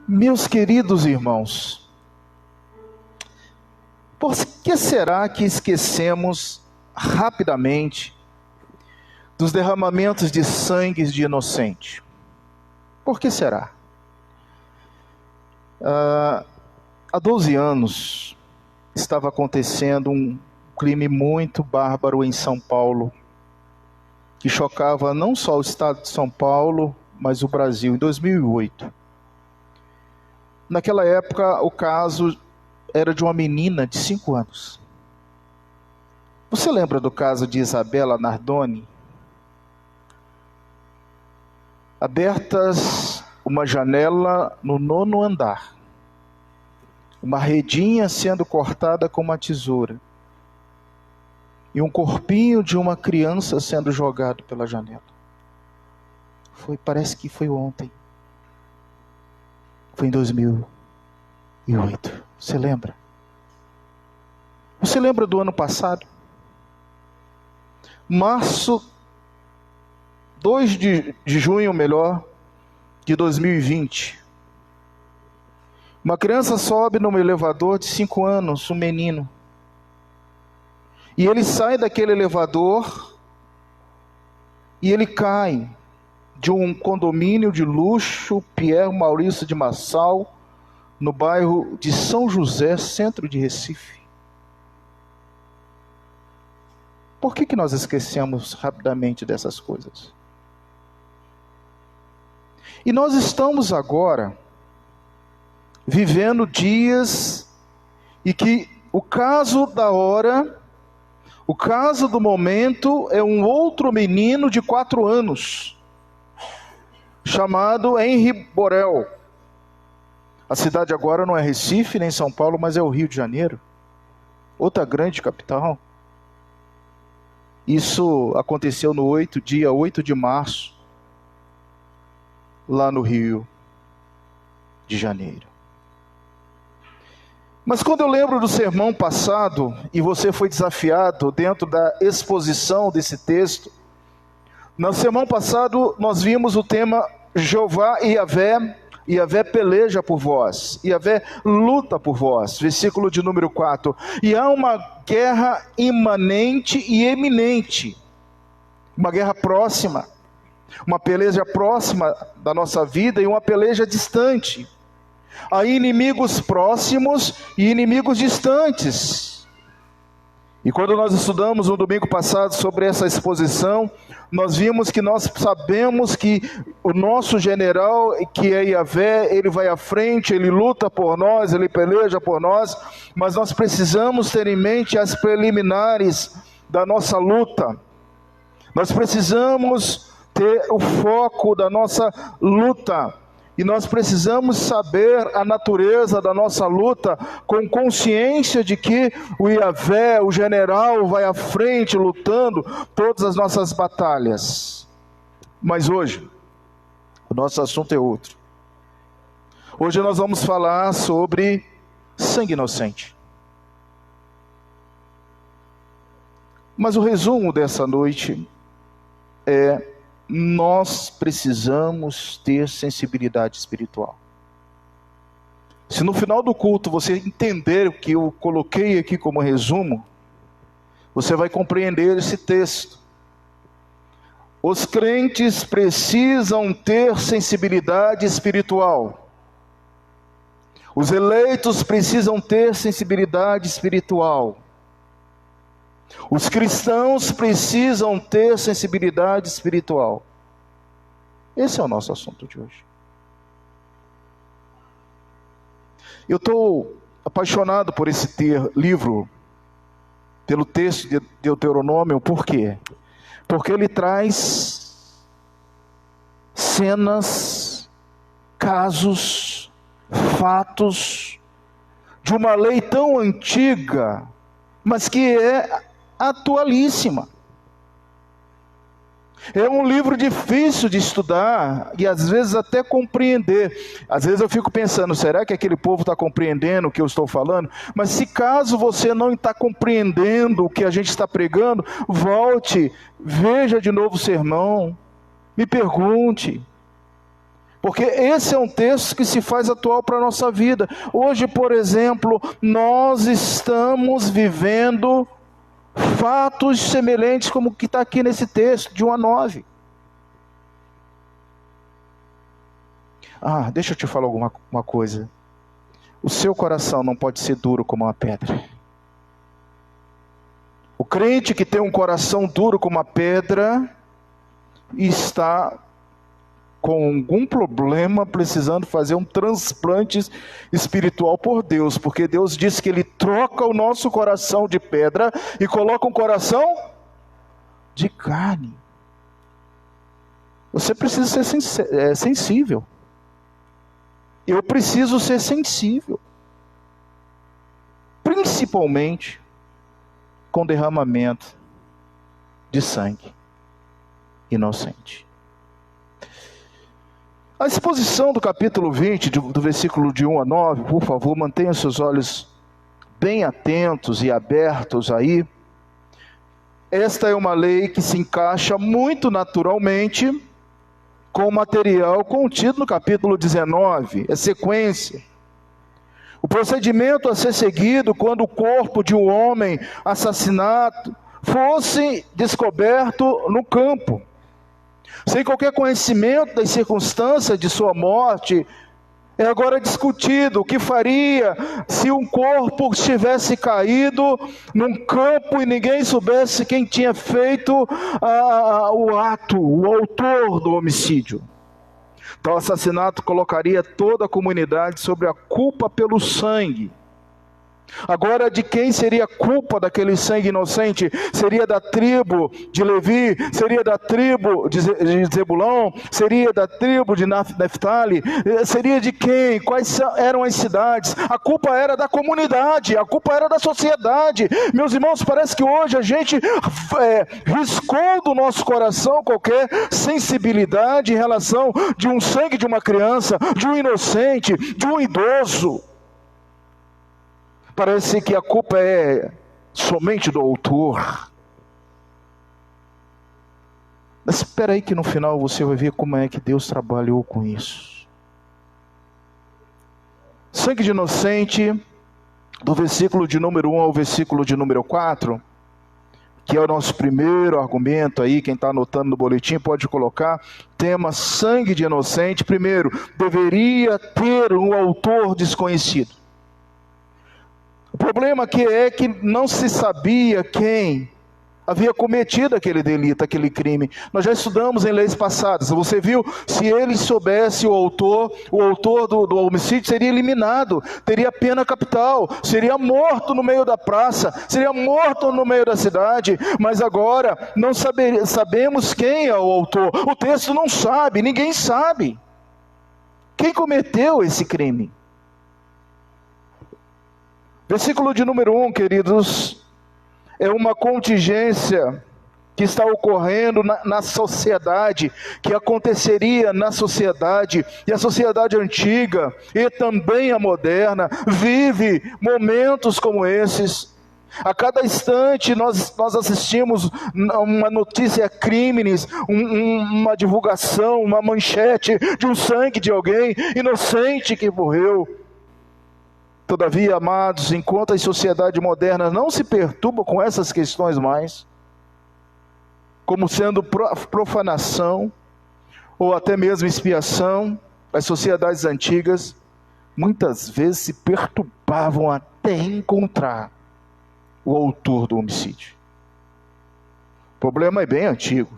Meus queridos irmãos, por que será que esquecemos rapidamente dos derramamentos de sangue de inocente? Por que será? Há 12 anos estava acontecendo um crime muito bárbaro em São Paulo, que chocava não só o estado de São Paulo, mas o Brasil, em 2008. Naquela época, o caso era de uma menina de 5 anos. Você lembra do caso de Isabela Nardoni? Abertas uma janela no 9º andar, uma redinha sendo cortada com uma tesoura, e um corpinho de uma criança sendo jogado pela janela. Parece que foi ontem. Foi em 2008. Você lembra? Você lembra do ano passado? Março, 2 de junho, de 2020. Uma criança sobe num elevador de 5 anos, um menino. E ele sai daquele elevador e ele cai de um condomínio de luxo, Pierre Maurício de Massal, no bairro de São José, centro de Recife. Por que nós esquecemos rapidamente dessas coisas? E nós estamos agora vivendo dias e que o caso da hora, o caso do momento é um outro menino de 4 anos, chamado Henri Borel. A cidade agora não é Recife nem São Paulo, mas é o Rio de Janeiro, outra grande capital. Isso aconteceu no dia 8 de março, lá no Rio de Janeiro. Mas quando eu lembro do sermão passado, e você foi desafiado dentro da exposição desse texto, no sermão passado nós vimos o tema Jeová e Yahvé peleja por vós, Yahvé luta por vós, versículo de número 4. E há uma guerra imanente e eminente, uma guerra próxima, uma peleja próxima da nossa vida e uma peleja distante. Há inimigos próximos e inimigos distantes. E quando nós estudamos no domingo passado sobre essa exposição, nós vimos que nós sabemos que o nosso general, que é Yahvé, ele vai à frente, ele luta por nós, ele peleja por nós, mas nós precisamos ter em mente as preliminares da nossa luta. Nós precisamos ter o foco da nossa luta. E nós precisamos saber a natureza da nossa luta, com consciência de que o Yahvé, o general, vai à frente lutando todas as nossas batalhas. Mas hoje, o nosso assunto é outro. Hoje nós vamos falar sobre sangue inocente. Mas o resumo dessa noite é: nós precisamos ter sensibilidade espiritual. Se no final do culto você entender o que eu coloquei aqui como resumo, você vai compreender esse texto. Os crentes precisam ter sensibilidade espiritual. Os eleitos precisam ter sensibilidade espiritual. Os cristãos precisam ter sensibilidade espiritual. Esse é o nosso assunto de hoje. Eu estou apaixonado por esse livro, pelo texto de Deuteronômio. Por quê? Porque ele traz cenas, casos, fatos de uma lei tão antiga, mas que é atualíssima. É um livro difícil de estudar e às vezes até compreender. Às vezes eu fico pensando, será que aquele povo está compreendendo o que eu estou falando? Mas se caso você não está compreendendo o que a gente está pregando, volte, veja de novo o sermão, me pergunte. Porque esse é um texto que se faz atual para a nossa vida. Hoje, por exemplo, nós estamos vivendo fatos semelhantes como o que está aqui nesse texto, de 1 a 9. Deixa eu te falar uma coisa. O seu coração não pode ser duro como uma pedra. O crente que tem um coração duro como uma pedra está com algum problema, precisando fazer um transplante espiritual por Deus, porque Deus disse que Ele troca o nosso coração de pedra e coloca um coração de carne. Você precisa ser sensível. Eu preciso ser sensível, principalmente com derramamento de sangue inocente. A exposição do capítulo 20, do versículo de 1 a 9, por favor, mantenha seus olhos bem atentos e abertos aí. Esta é uma lei que se encaixa muito naturalmente com o material contido no capítulo 19, é sequência. O procedimento a ser seguido quando o corpo de um homem assassinado fosse descoberto no campo, sem qualquer conhecimento das circunstâncias de sua morte, é agora discutido o que faria se um corpo estivesse caído num campo e ninguém soubesse quem tinha feito o ato, o autor do homicídio. Tal assassinato colocaria toda a comunidade sobre a culpa pelo sangue. Agora, de quem seria a culpa daquele sangue inocente? Seria da tribo de Levi? Seria da tribo de Zebulão? Seria da tribo de Neftali? Seria de quem? Quais eram as cidades? A culpa era da comunidade, a culpa era da sociedade. Meus irmãos, parece que hoje a gente riscou do nosso coração qualquer sensibilidade em relação de um sangue de uma criança, de um inocente, de um idoso. Parece que a culpa é somente do autor. Mas espera aí que no final você vai ver como é que Deus trabalhou com isso. Sangue de inocente, do versículo de número 1 ao versículo de número 4, que é o nosso primeiro argumento aí, quem está anotando no boletim pode colocar, tema sangue de inocente. Primeiro, deveria ter um autor desconhecido. O problema aqui é que não se sabia quem havia cometido aquele delito, aquele crime. Nós já estudamos em leis passadas. Você viu? Se ele soubesse o autor do homicídio seria eliminado, teria pena capital, seria morto no meio da praça, seria morto no meio da cidade. Mas agora não sabemos quem é o autor. O texto não sabe, ninguém sabe quem cometeu esse crime. Versículo de número 1, queridos, é uma contingência que está ocorrendo na sociedade, que aconteceria na sociedade, e a sociedade antiga e também a moderna vive momentos como esses. A cada instante nós assistimos uma notícia crimes, uma divulgação, uma manchete de um sangue de alguém inocente que morreu. Todavia, amados, enquanto a sociedade moderna não se perturba com essas questões mais, como sendo profanação, ou até mesmo expiação, as sociedades antigas, muitas vezes se perturbavam até encontrar o autor do homicídio. O problema é bem antigo.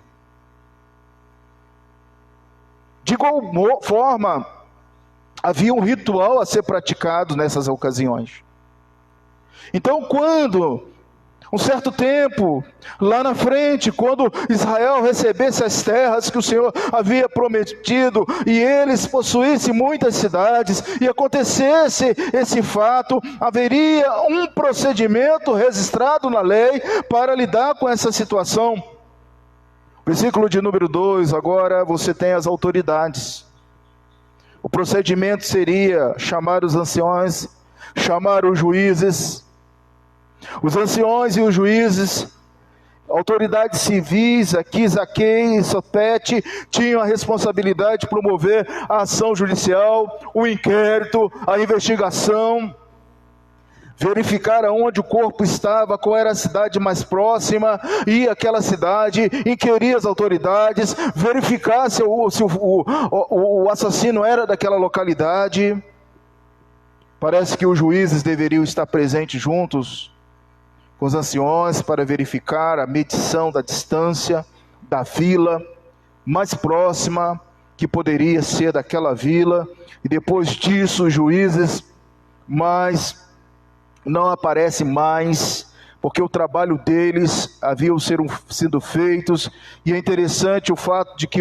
De igual forma, havia um ritual a ser praticado nessas ocasiões. Então, quando, um certo tempo, lá na frente, quando Israel recebesse as terras que o Senhor havia prometido, e eles possuíssem muitas cidades, e acontecesse esse fato, haveria um procedimento registrado na lei para lidar com essa situação. Versículo de número 2, agora você tem as autoridades. O procedimento seria chamar os anciões, chamar os juízes. Os anciões e os juízes Autoridades civis, aqui Zaqueu e Sopete, tinham a responsabilidade de promover a ação judicial, o inquérito, a investigação, verificar aonde o corpo estava, qual era a cidade mais próxima, e aquela cidade, inquirir as autoridades, verificar se o assassino era daquela localidade. Parece que os juízes deveriam estar presentes juntos com os anciões para verificar a medição da distância da vila mais próxima, que poderia ser daquela vila, e depois disso os juízes, mas não aparece mais, porque o trabalho deles haviam sido feitos, e é interessante o fato de que,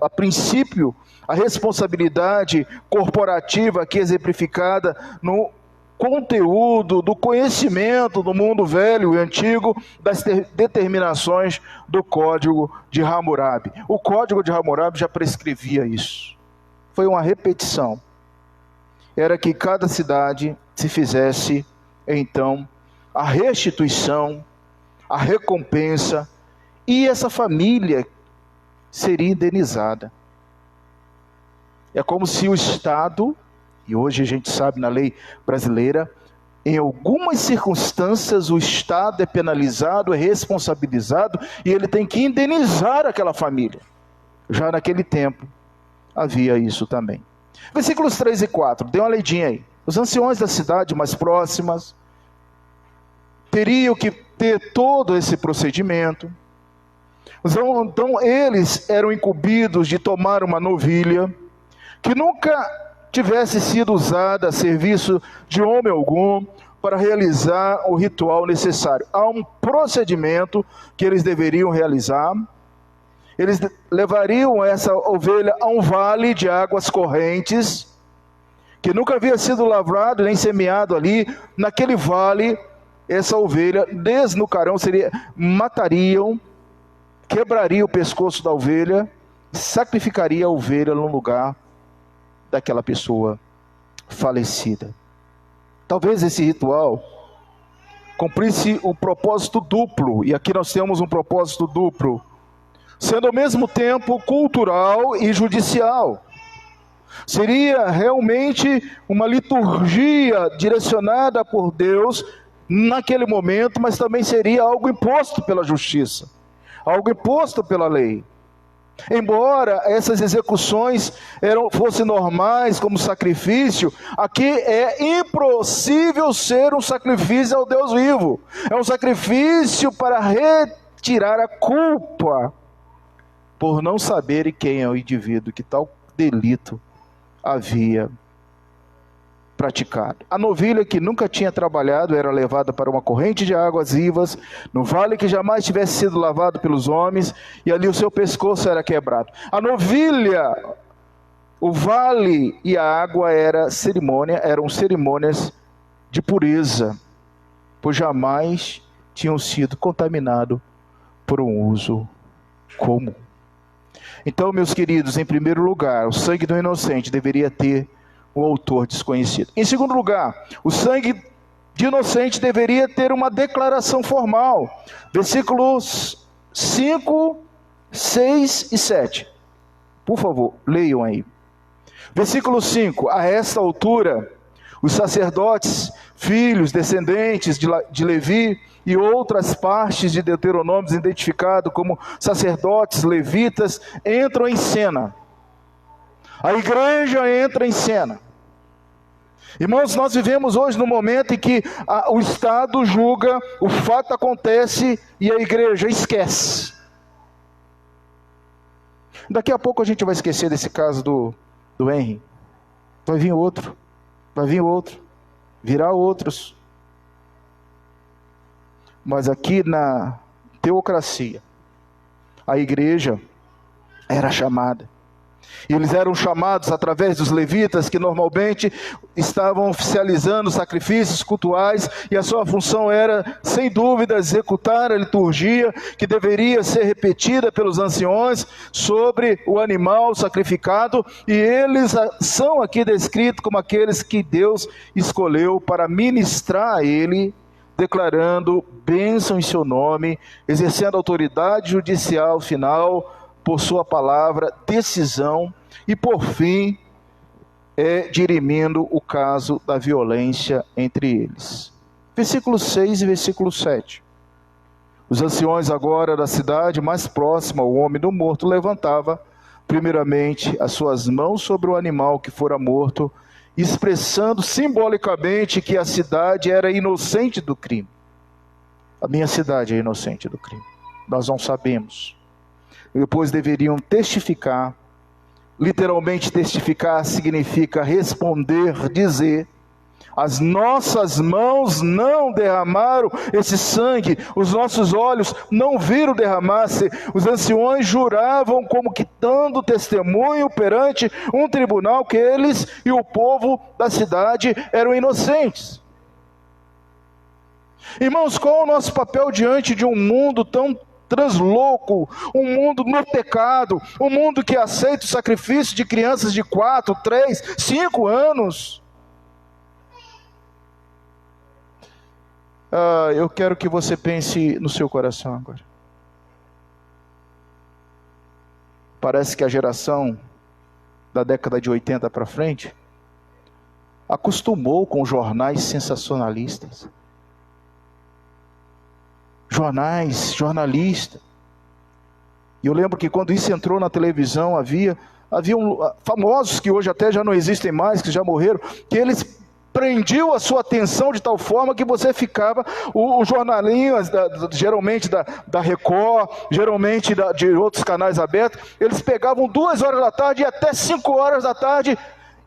a princípio, a responsabilidade corporativa aqui exemplificada no conteúdo do conhecimento do mundo velho e antigo, das determinações do Código de Hammurabi. O Código de Hammurabi já prescrevia isso. Foi uma repetição. Era que cada cidade se fizesse então a restituição, a recompensa, e essa família seria indenizada. É como se o Estado, e hoje a gente sabe na lei brasileira, em algumas circunstâncias o Estado é penalizado, é responsabilizado, e ele tem que indenizar aquela família. Já naquele tempo havia isso também. Versículos 3 e 4, dê uma leidinha aí. Os anciões da cidade mais próximas teriam que ter todo esse procedimento. Então eles eram incumbidos de tomar uma novilha que nunca tivesse sido usada a serviço de homem algum para realizar o ritual necessário. Há um procedimento que eles deveriam realizar. Eles levariam essa ovelha a um vale de águas correntes, que nunca havia sido lavrado nem semeado ali. Naquele vale, essa ovelha, desnucarão, matariam, quebrariam o pescoço da ovelha, sacrificaria a ovelha no lugar daquela pessoa falecida. Talvez esse ritual cumprisse o propósito duplo, e aqui nós temos um propósito duplo, sendo ao mesmo tempo cultural e judicial. Seria realmente uma liturgia direcionada por Deus naquele momento, mas também seria algo imposto pela justiça, algo imposto pela lei. Embora essas execuções fossem normais como sacrifício, aqui é impossível ser um sacrifício ao Deus vivo. É um sacrifício para retirar a culpa por não saber quem é o indivíduo que tal delito havia praticado. A novilha que nunca tinha trabalhado era levada para uma corrente de águas vivas, no vale que jamais tivesse sido lavado pelos homens, e ali o seu pescoço era quebrado. A novilha, o vale e a água eram cerimônias de pureza, pois jamais tinham sido contaminados por um uso comum. Então, meus queridos, em primeiro lugar, o sangue do inocente deveria ter um autor desconhecido. Em segundo lugar, o sangue de inocente deveria ter uma declaração formal. Versículos 5, 6 e 7. Por favor, leiam aí. Versículo 5. A esta altura, os sacerdotes, filhos, descendentes de Levi e outras partes de Deuteronômio identificados como sacerdotes, levitas, entram em cena. A igreja entra em cena. Irmãos, nós vivemos hoje no momento em que o Estado julga, o fato acontece e a igreja esquece. Daqui a pouco a gente vai esquecer desse caso do Henry. Vai vir outro, virá outros. Mas aqui na teocracia, a igreja era chamada. E eles eram chamados através dos levitas, que normalmente estavam oficializando sacrifícios cultuais, e a sua função era, sem dúvida, executar a liturgia que deveria ser repetida pelos anciões sobre o animal sacrificado, e eles são aqui descritos como aqueles que Deus escolheu para ministrar a ele declarando bênção em seu nome, exercendo autoridade judicial final por sua palavra, decisão, e por fim, dirimindo o caso da violência entre eles. Versículo 6 e versículo 7. Os anciões agora da cidade mais próxima ao homem do morto levantava primeiramente as suas mãos sobre o animal que fora morto, expressando simbolicamente que a cidade era inocente do crime. A minha cidade é inocente do crime. Nós não sabemos. Depois deveriam testificar. Literalmente testificar significa responder, dizer: as nossas mãos não derramaram esse sangue, os nossos olhos não viram derramar-se. Os anciões juravam como que dando testemunho perante um tribunal que eles e o povo da cidade eram inocentes. Irmãos, qual é o nosso papel diante de um mundo tão translouco, um mundo no pecado, um mundo que aceita o sacrifício de crianças de 4, 3, 5 anos? Eu quero que você pense no seu coração agora. Parece que a geração da década de 80 para frente acostumou com jornais sensacionalistas. Jornalista. E eu lembro que quando isso entrou na televisão, havia famosos que hoje até já não existem mais, que já morreram, que eles prendiam a sua atenção de tal forma que você ficava, o jornalinho, geralmente da Record, geralmente de outros canais abertos, eles pegavam 2 horas da tarde e até 5 horas da tarde,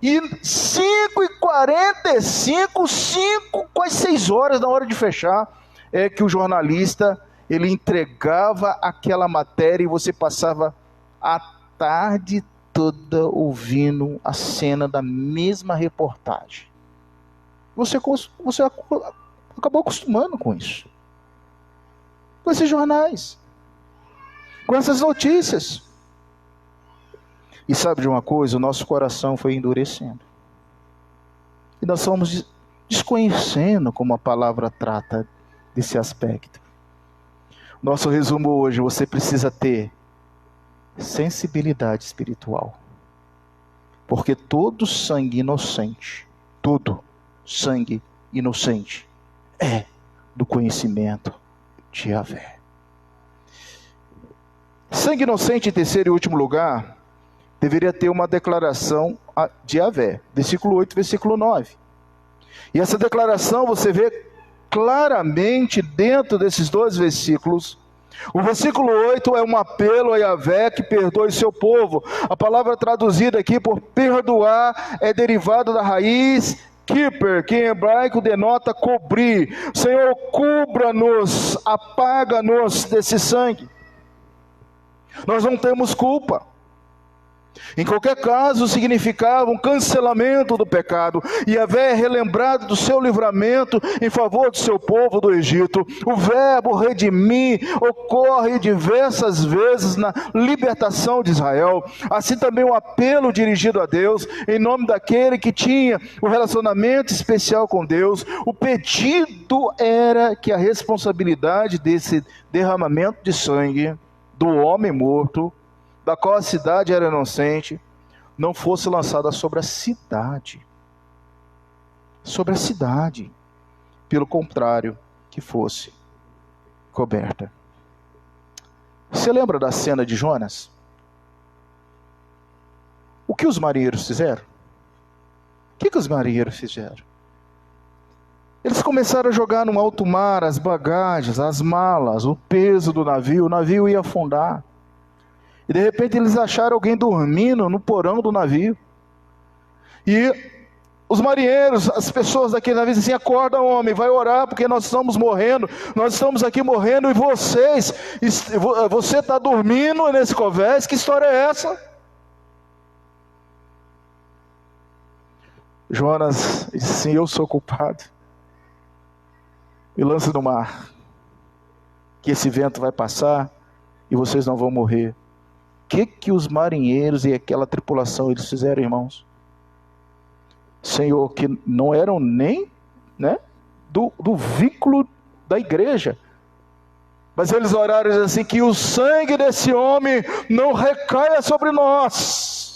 e 5h45, quase 6 horas na hora de fechar, é que o jornalista, ele entregava aquela matéria e você passava a tarde toda ouvindo a cena da mesma reportagem. Você acabou acostumando com isso. Com esses jornais. Com essas notícias. E sabe de uma coisa? O nosso coração foi endurecendo. E nós fomos desconhecendo como a palavra trata desse aspecto. Nosso resumo hoje: você precisa ter sensibilidade espiritual, porque todo sangue inocente é do conhecimento de Yahvé. Sangue inocente, em terceiro e último lugar, deveria ter uma declaração de Yahvé, versículo 8, versículo 9. E essa declaração você vê claramente dentro desses 2 versículos. O versículo 8 é um apelo a Yahvé que perdoe seu povo. A palavra traduzida aqui por perdoar é derivada da raiz kiper, que em hebraico denota cobrir. Senhor, cubra-nos, apaga-nos desse sangue. Nós não temos culpa. Em qualquer caso, significava um cancelamento do pecado. E Yahvé é relembrado do seu livramento em favor do seu povo do Egito. O verbo redimir ocorre diversas vezes na libertação de Israel. Assim também um apelo dirigido a Deus, em nome daquele que tinha um relacionamento especial com Deus. O pedido era que a responsabilidade desse derramamento de sangue do homem morto, da qual a cidade era inocente, não fosse lançada sobre a cidade. Sobre a cidade. Pelo contrário, que fosse coberta. Você lembra da cena de Jonas? O que os marinheiros fizeram? O que os marinheiros fizeram? Eles começaram a jogar no alto mar as bagagens, as malas, o peso do navio. O navio ia afundar. E de repente eles acharam alguém dormindo no porão do navio. E os marinheiros, as pessoas daquele navio dizem assim: acorda, homem, vai orar, porque nós estamos morrendo. Nós estamos aqui morrendo e você está dormindo nesse covés. Que história é essa? Jonas disse assim: eu sou culpado. Me lance no mar, que esse vento vai passar e vocês não vão morrer. O que os marinheiros e aquela tripulação eles fizeram, irmãos? Senhor, que não eram nem do vínculo da igreja. Mas eles oraram e disseram assim: que o sangue desse homem não recaia sobre nós.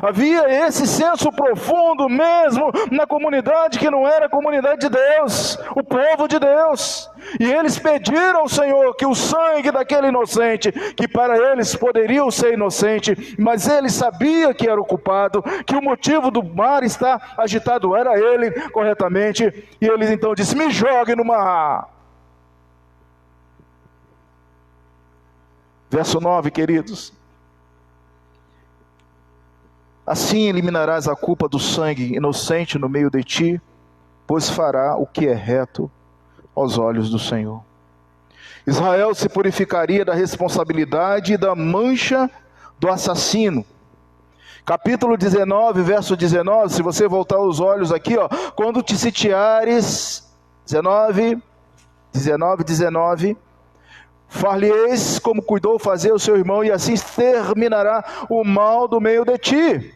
Havia esse senso profundo mesmo na comunidade que não era a comunidade de Deus, o povo de Deus. E eles pediram ao Senhor que o sangue daquele inocente, que para eles poderiam ser inocente, mas ele sabia que era o culpado, que o motivo do mar estar agitado era ele corretamente. E eles então disseram: me jogue no mar. Verso 9, queridos. Assim eliminarás a culpa do sangue inocente no meio de ti, pois fará o que é reto aos olhos do Senhor. Israel se purificaria da responsabilidade e da mancha do assassino. Capítulo 19, verso 19, se você voltar os olhos aqui, ó, quando te sitiares, 19, far-lhe-eis como cuidou fazer o seu irmão, e assim terminará o mal do meio de ti.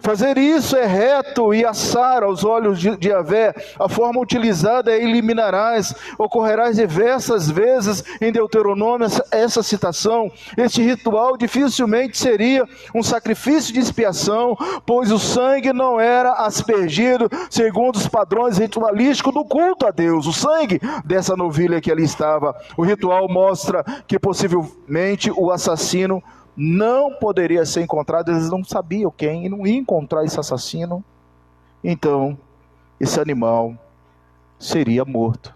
Fazer isso é reto e assar aos olhos de Yahvé. A forma utilizada é eliminarás. Ocorrerá diversas vezes em Deuteronômio essa citação. Este ritual dificilmente seria um sacrifício de expiação, pois o sangue não era aspergido segundo os padrões ritualísticos do culto a Deus. O sangue dessa novilha que ali estava. O ritual mostra que possivelmente o assassino não poderia ser encontrado. Eles não sabiam quem, e não ia encontrar esse assassino. Então, esse animal seria morto,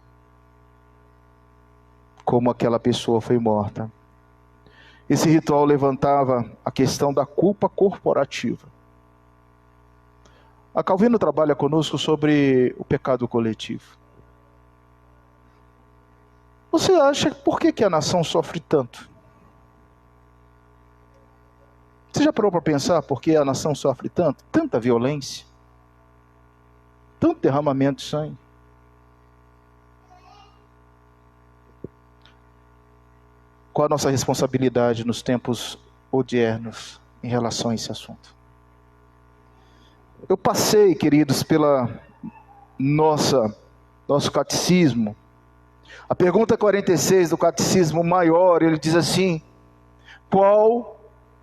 como aquela pessoa foi morta. Esse ritual levantava a questão da culpa corporativa. A Calvino trabalha conosco sobre o pecado coletivo. Você acha por que a nação sofre tanto? Você já parou para pensar por que a nação sofre tanto? Tanta violência, tanto derramamento de sangue. Qual a nossa responsabilidade nos tempos odiernos em relação a esse assunto? Eu passei, queridos, pela nosso catecismo. A pergunta 46 do catecismo maior, ele diz assim: qual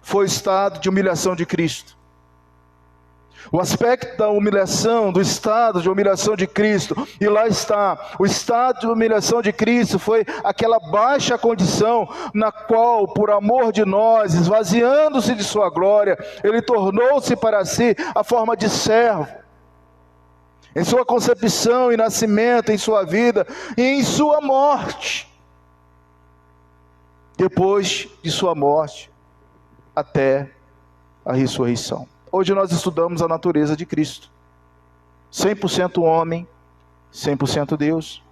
foi o estado de humilhação de Cristo? O aspecto da humilhação, do estado de humilhação de Cristo, e lá está, o estado de humilhação de Cristo foi aquela baixa condição na qual, por amor de nós, esvaziando-se de sua glória, ele tornou-se para si a forma de servo. Em sua concepção e nascimento, em sua vida e em sua morte. Depois de sua morte, até a ressurreição. Hoje nós estudamos a natureza de Cristo. 100% homem, 100% Deus.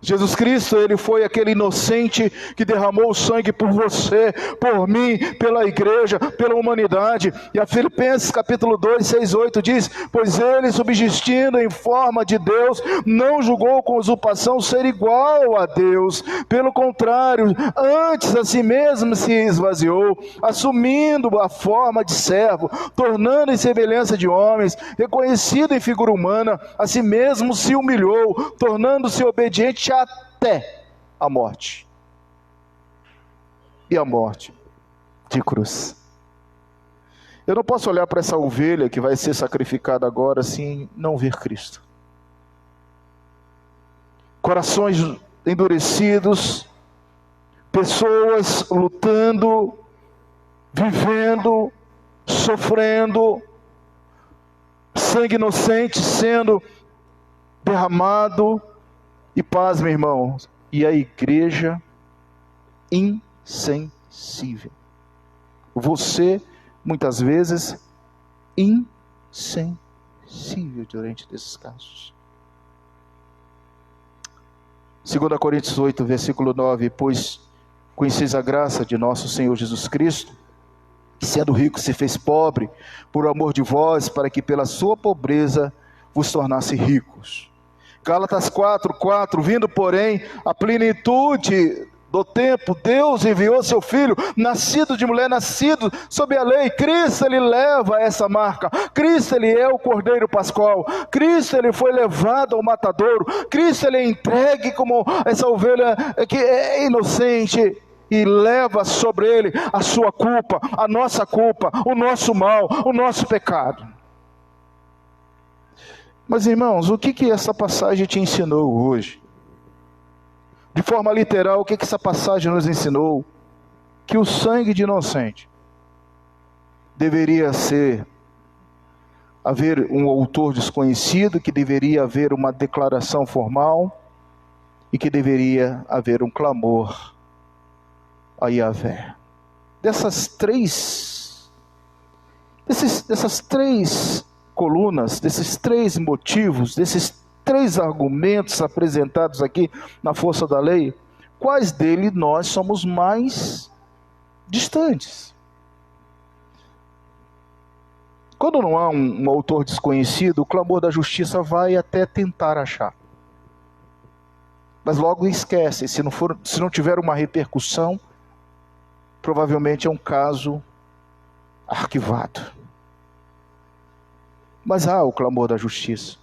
Jesus Cristo, ele foi aquele inocente que derramou o sangue por você, por mim, pela igreja, pela humanidade. E a Filipenses capítulo 2, 6, 8 diz: pois ele, subsistindo em forma de Deus, não julgou com usurpação ser igual a Deus. Pelo contrário, antes a si mesmo se esvaziou, assumindo a forma de servo, tornando em semelhança de homens, reconhecido em figura humana, a si mesmo se humilhou, tornando-se obediente até a morte. E a morte de cruz. Eu não posso olhar para essa ovelha que vai ser sacrificada agora assim, não ver Cristo. Corações endurecidos, pessoas lutando, vivendo, sofrendo, sangue inocente sendo derramado. E paz, meu irmão, e a igreja insensível. Você, muitas vezes, insensível diante desses casos. 2 Coríntios 8, versículo 9: pois conheceis a graça de nosso Senhor Jesus Cristo, que sendo rico se fez pobre, por amor de vós, para que pela sua pobreza vos tornasse ricos. Gálatas 4, 4, vindo porém a plenitude do tempo, Deus enviou seu Filho, nascido de mulher, nascido sob a lei. Cristo, ele leva essa marca. Cristo, ele é o Cordeiro Pascual. Cristo, ele foi levado ao matadouro. Cristo, ele é entregue como essa ovelha que é inocente e leva sobre ele a sua culpa, a nossa culpa, o nosso mal, o nosso pecado. Mas, irmãos, o que essa passagem te ensinou hoje? De forma literal, o que essa passagem nos ensinou? Que o sangue de inocente deveria haver um autor desconhecido, que deveria haver uma declaração formal e que deveria haver um clamor a Yahvé. Dessas três colunas, desses três motivos, desses três argumentos apresentados aqui na força da lei, quais deles nós somos mais distantes? Quando não há um autor desconhecido, o clamor da justiça vai até tentar achar. Mas logo esquece, se não tiver uma repercussão, provavelmente é um caso arquivado. Mas há o clamor da justiça.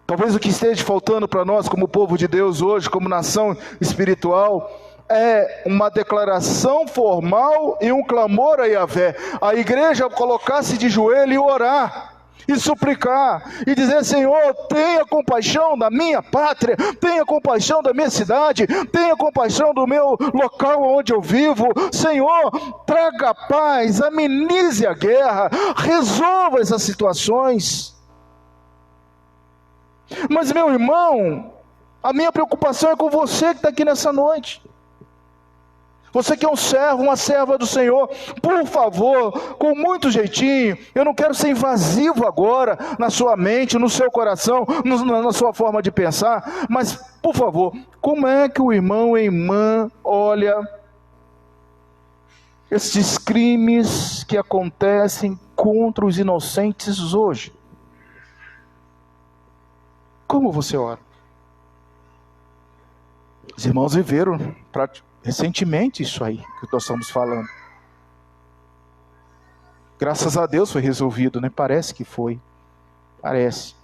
Talvez o que esteja faltando para nós como povo de Deus hoje, como nação espiritual, é uma declaração formal e um clamor a Yahvé. A igreja colocar-se de joelho e orar, e suplicar, e dizer: Senhor, tenha compaixão da minha pátria, tenha compaixão da minha cidade, tenha compaixão do meu local onde eu vivo. Senhor, traga paz, amenize a guerra, resolva essas situações. Mas, meu irmão, a minha preocupação é com você que está aqui nessa noite. Você que é um servo, uma serva do Senhor, por favor, com muito jeitinho, eu não quero ser invasivo agora na sua mente, no seu coração, na sua forma de pensar, mas, por favor, como é que o irmão e a irmã olha esses crimes que acontecem contra os inocentes hoje? Como você ora? Os irmãos viveram recentemente isso aí que nós estamos falando. Graças a Deus foi resolvido, né? Parece que foi. Parece.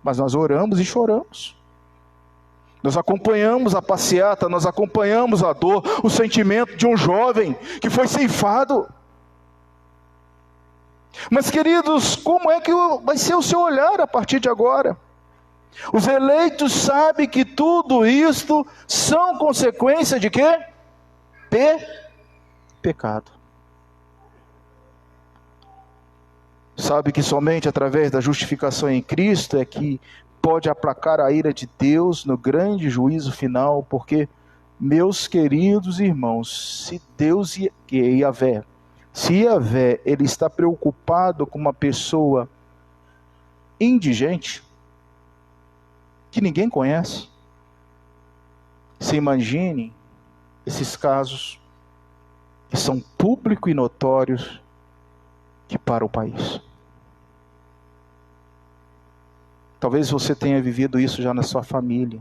Mas nós oramos e choramos. Nós acompanhamos a passeata, nós acompanhamos a dor, o sentimento de um jovem que foi ceifado. Mas, queridos, como é que vai ser o seu olhar a partir de agora? Os eleitos sabem que tudo isto são consequência de quê? Pecado. Sabe que somente através da justificação em Cristo é que pode aplacar a ira de Deus no grande juízo final, porque, meus queridos irmãos, se Deus se Yahvé, ele está preocupado com uma pessoa indigente, que ninguém conhece, você imagine esses casos que são públicos e notórios que para o país. Talvez você tenha vivido isso já na sua família.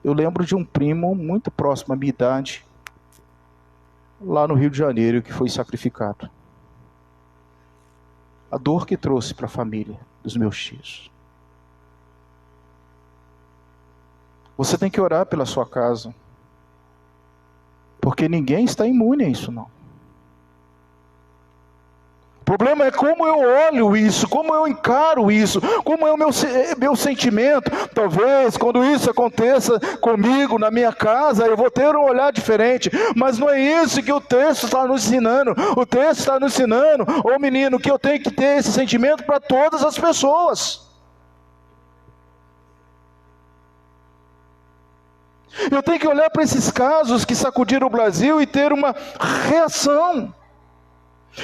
Eu lembro de um primo muito próximo à minha idade, lá no Rio de Janeiro, que foi sacrificado. A dor que trouxe para a família dos meus tios. Você tem que orar pela sua casa, porque ninguém está imune a isso, não. O problema é como eu olho isso, como eu encaro isso, como é o meu sentimento. Talvez quando isso aconteça comigo, na minha casa, eu vou ter um olhar diferente. Mas não é isso que o texto está nos ensinando. O texto está nos ensinando, ô menino, que eu tenho que ter esse sentimento para todas as pessoas. Eu tenho que olhar para esses casos que sacudiram o Brasil e ter uma reação.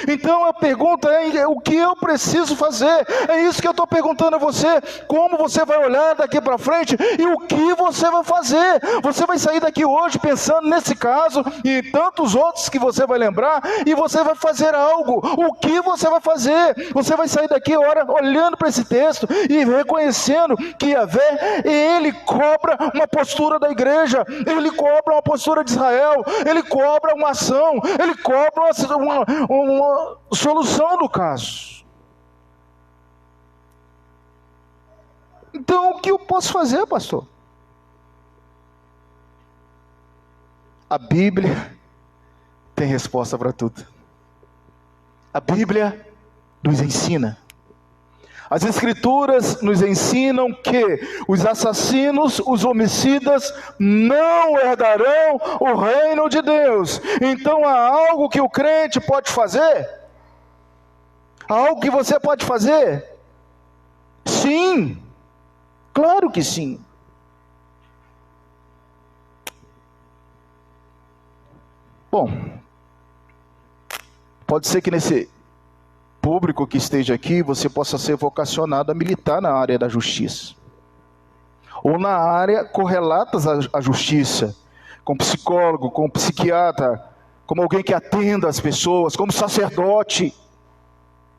Então a pergunta é: o que eu preciso fazer? É isso que eu estou perguntando a você. Como você vai olhar daqui para frente e o que você vai fazer? Você vai sair daqui hoje pensando nesse caso e tantos outros que você vai lembrar, e você vai fazer algo. O que você vai fazer? Você vai sair daqui olhando para esse texto e reconhecendo que Yahvé, ele cobra uma postura da igreja, ele cobra uma postura de Israel, ele cobra uma ação, ele cobra uma solução do caso. Então, o que eu posso fazer, pastor? A Bíblia tem resposta para tudo. A Bíblia nos ensina. As Escrituras nos ensinam que os assassinos, os homicidas, não herdarão o reino de Deus. Então há algo que o crente pode fazer? Há algo que você pode fazer? Sim, claro que sim. Bom, pode ser que nesse público que esteja aqui, você possa ser vocacionado a militar na área da justiça, ou na área correlatas à justiça, como psicólogo, como psiquiatra, como alguém que atenda as pessoas, como sacerdote,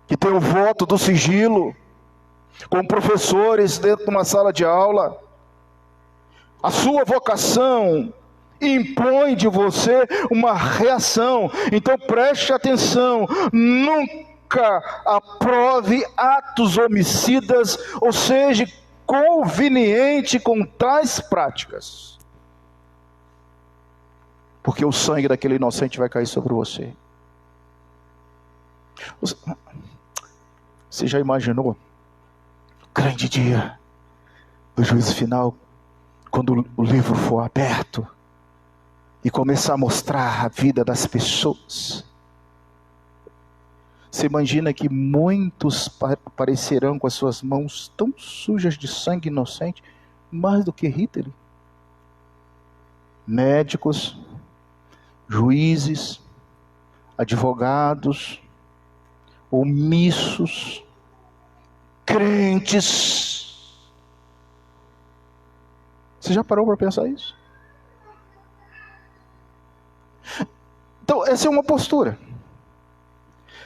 que tem o voto do sigilo, como professores dentro de uma sala de aula. A sua vocação impõe de você uma reação. Então preste atenção, nunca aprove atos homicidas, ou seja, conveniente com tais práticas, porque o sangue daquele inocente vai cair sobre você. Você já imaginou o grande dia do juízo final, quando o livro for aberto e começar a mostrar a vida das pessoas? Você imagina que muitos aparecerão com as suas mãos tão sujas de sangue inocente, mais do que Hitler? Médicos, juízes, advogados, omissos, crentes. Você já parou para pensar isso? Então, essa é uma postura.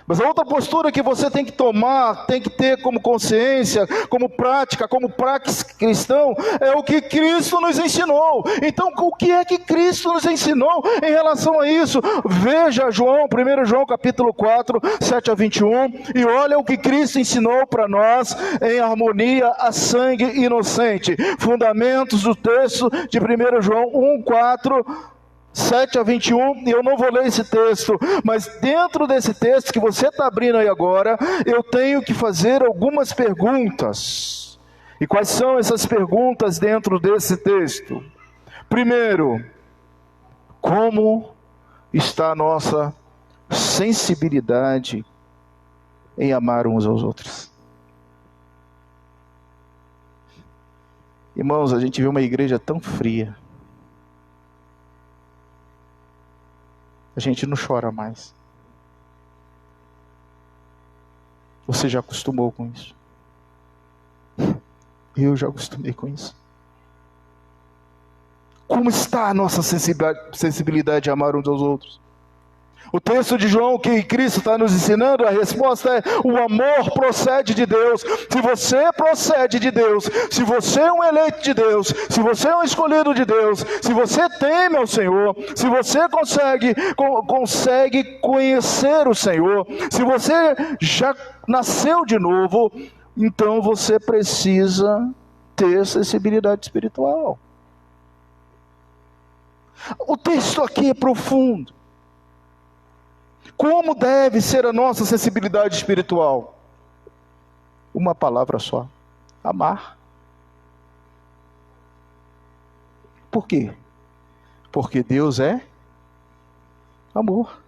Mas a outra postura que você tem que tomar, tem que ter como consciência, como prática, como praxis cristão, é o que Cristo nos ensinou. Então, o que é que Cristo nos ensinou em relação a isso? Veja João, 1 João capítulo 4, 7 a 21, e olha o que Cristo ensinou para nós em harmonia a sangue inocente. Fundamentos do texto de 1 João 1, 4, 7 a 21, e eu não vou ler esse texto, mas dentro desse texto que você está abrindo aí agora, eu tenho que fazer algumas perguntas. E quais são essas perguntas dentro desse texto? Primeiro, como está a nossa sensibilidade em amar uns aos outros? Irmãos, a gente vê uma igreja tão fria. A gente não chora mais. Você já acostumou com isso? Eu já acostumei com isso. Como está a nossa sensibilidade a amar uns aos outros? O texto de João que Cristo está nos ensinando, a resposta é: o amor procede de Deus. Se você procede de Deus, se você é um eleito de Deus, se você é um escolhido de Deus, se você teme ao Senhor, se você consegue conhecer o Senhor, se você já nasceu de novo, então você precisa ter sensibilidade espiritual. O texto aqui é profundo. Como deve ser a nossa sensibilidade espiritual? Uma palavra só: amar. Por quê? Porque Deus é amor.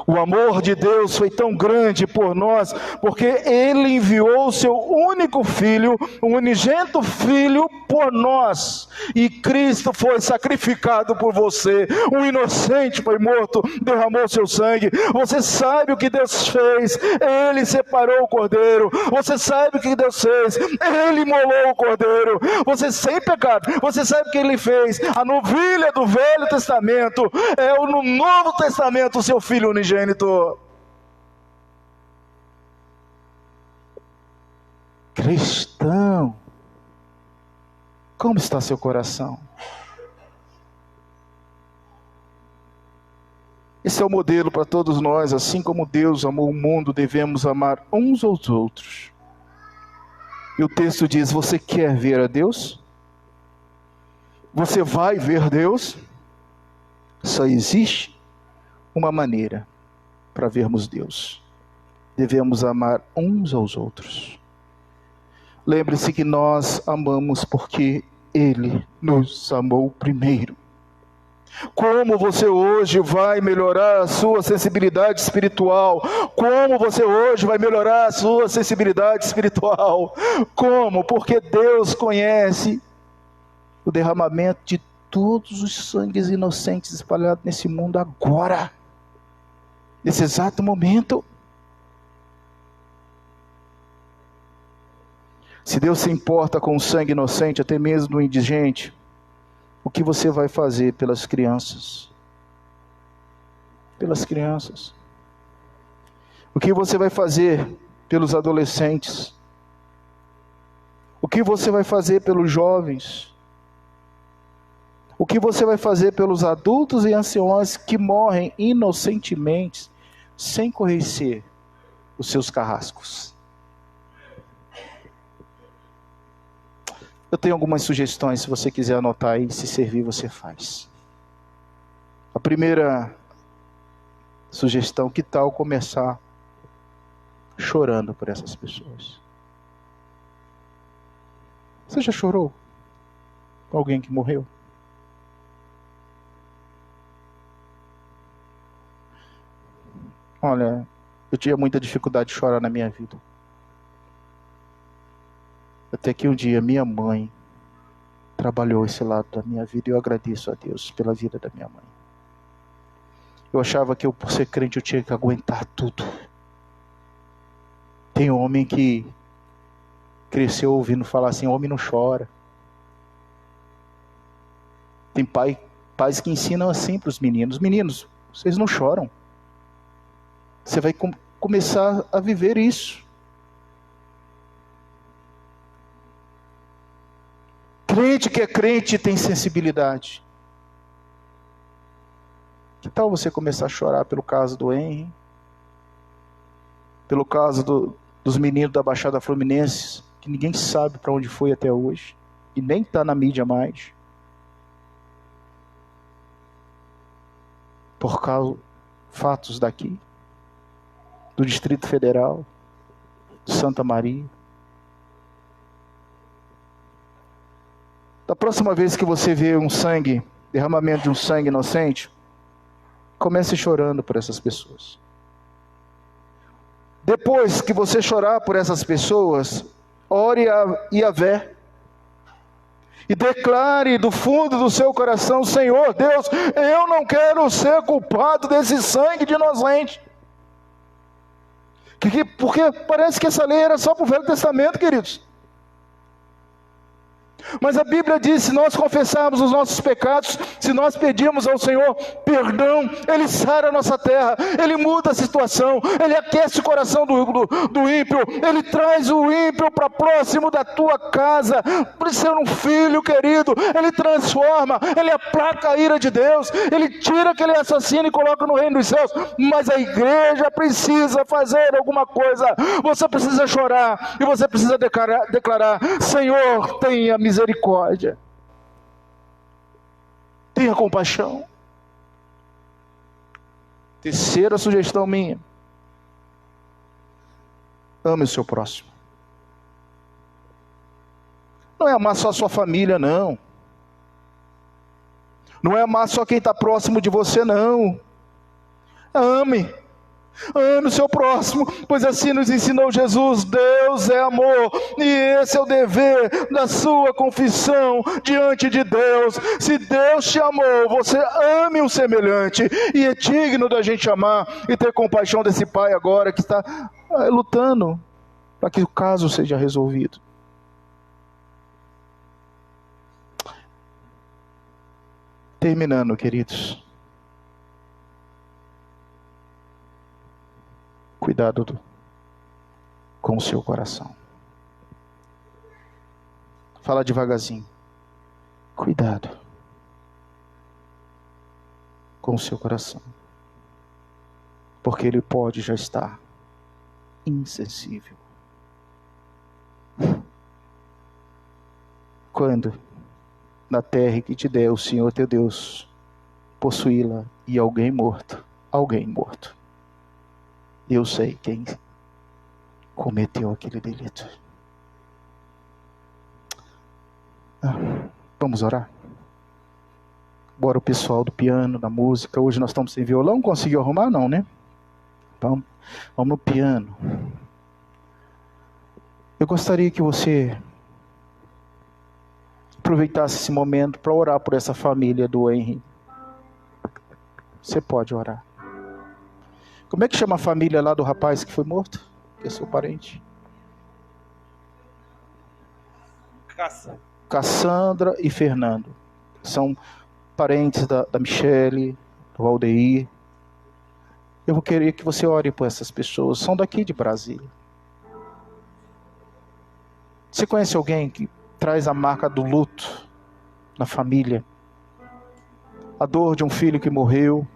O amor de Deus foi tão grande por nós, porque Ele enviou o seu único Filho, o unigênito Filho, por nós. E Cristo foi sacrificado por você. Um inocente foi morto, derramou seu sangue. Você sabe o que Deus fez? Ele separou o cordeiro. Você sabe o que Deus fez? Ele imolou o cordeiro. Você sem pecado. Você sabe o que Ele fez? A novilha do Velho Testamento é no Novo Testamento o seu Filho unigênito. Cristão, como está seu coração? Esse é o modelo para todos nós. Assim como Deus amou o mundo, devemos amar uns aos outros. E o texto diz: você quer ver a Deus? Você vai ver Deus? Só existe uma maneira para vermos Deus. Devemos amar uns aos outros. Lembre-se que nós amamos porque Ele nos amou primeiro. Como você hoje vai melhorar a sua sensibilidade espiritual? Como você hoje vai melhorar a sua sensibilidade espiritual? Como? Porque Deus conhece o derramamento de todos os sangues inocentes espalhados nesse mundo agora. Nesse exato momento. Se Deus se importa com o sangue inocente, até mesmo do indigente, o que você vai fazer pelas crianças? Pelas crianças. O que você vai fazer pelos adolescentes? O que você vai fazer pelos jovens? O que você vai fazer pelos adultos e anciões que morrem inocentemente, sem conhecer os seus carrascos? Eu tenho algumas sugestões, se você quiser anotar aí, se servir você faz. A primeira sugestão: que tal começar chorando por essas pessoas? Você já chorou com alguém que morreu? Olha, eu tinha muita dificuldade de chorar na minha vida. Até que um dia minha mãe trabalhou esse lado da minha vida e eu agradeço a Deus pela vida da minha mãe. Eu achava que eu, por ser crente, eu tinha que aguentar tudo. Tem homem que cresceu ouvindo falar assim: homem não chora. Tem pais que ensinam assim para os meninos: meninos, vocês não choram. Você vai começar a viver isso. Crente que é crente tem sensibilidade. Que tal você começar a chorar pelo caso do Henry? Pelo caso dos meninos da Baixada Fluminense, que ninguém sabe para onde foi até hoje. E nem está na mídia mais. Por causa fatos daqui. Do Distrito Federal, de Santa Maria. Da próxima vez que você vê derramamento de um sangue inocente, comece chorando por essas pessoas. Depois que você chorar por essas pessoas, ore a Yahvé. E declare do fundo do seu coração: Senhor Deus, eu não quero ser culpado desse sangue de inocente. Porque parece que essa lei era só para o Velho Testamento, queridos. Mas a Bíblia diz: se nós confessarmos os nossos pecados, se nós pedirmos ao Senhor perdão, Ele sara a nossa terra, Ele muda a situação, Ele aquece o coração do ímpio, Ele traz o ímpio para próximo da tua casa, por ser um filho querido, Ele transforma, Ele aplaca a ira de Deus, Ele tira aquele assassino e coloca no reino dos céus. Mas a igreja precisa fazer alguma coisa. Você precisa chorar e você precisa declarar: Senhor, tenha misericórdia, tenha compaixão. Terceira sugestão minha: ame o seu próximo. Não é amar só a sua família, não. Não é amar só quem está próximo de você, não. Ame Ame o seu próximo, pois assim nos ensinou Jesus. Deus é amor, e esse é o dever da sua confissão diante de Deus. Se Deus te amou, você ame o semelhante, e é digno da gente amar e ter compaixão desse pai agora que está lutando para que o caso seja resolvido. Terminando, queridos, cuidado com o seu coração. Fala devagarzinho. Cuidado com o seu coração, porque ele pode já estar insensível. Quando na terra que te der o Senhor teu Deus possuí-la e alguém morto, eu sei quem cometeu aquele delito. Vamos orar? Bora o pessoal do piano, da música. Hoje nós estamos sem violão, conseguiu arrumar? Não, né? Vamos no piano. Eu gostaria que você aproveitasse esse momento para orar por essa família do Henry. Você pode orar. Como é que chama a família lá do rapaz que foi morto? Que é seu parente? Cassandra e Fernando. São parentes da Michele, do Valdeir. Eu vou querer que você ore por essas pessoas. São daqui de Brasília. Você conhece alguém que traz a marca do luto na família? A dor de um filho que morreu.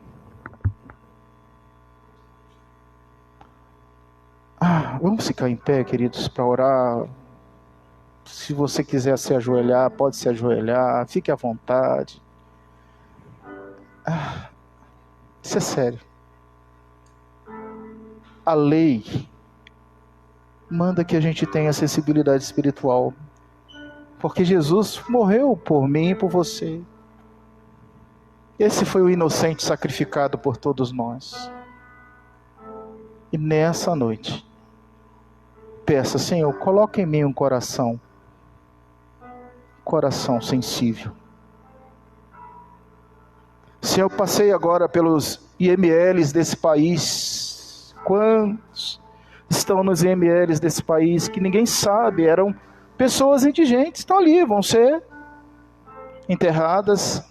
Vamos ficar em pé, queridos, para orar. Se você quiser se ajoelhar, pode se ajoelhar. Fique à vontade. Isso é sério. A lei manda que a gente tenha sensibilidade espiritual, porque Jesus morreu por mim e por você. Esse foi o inocente sacrificado por todos nós. E nessa noite, peça: Senhor, coloca em mim um coração sensível. Senhor, eu passei agora pelos IMLs desse país. Quantos estão nos IMLs desse país que ninguém sabe? Eram pessoas indigentes, estão ali, vão ser enterradas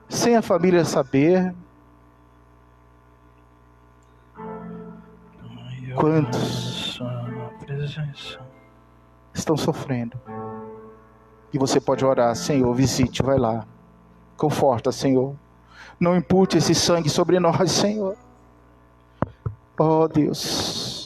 sem a família saber. Quantos estão sofrendo? E você pode orar: Senhor, visite, vai lá, conforta, Senhor, não impute esse sangue sobre nós, Senhor. Oh Deus,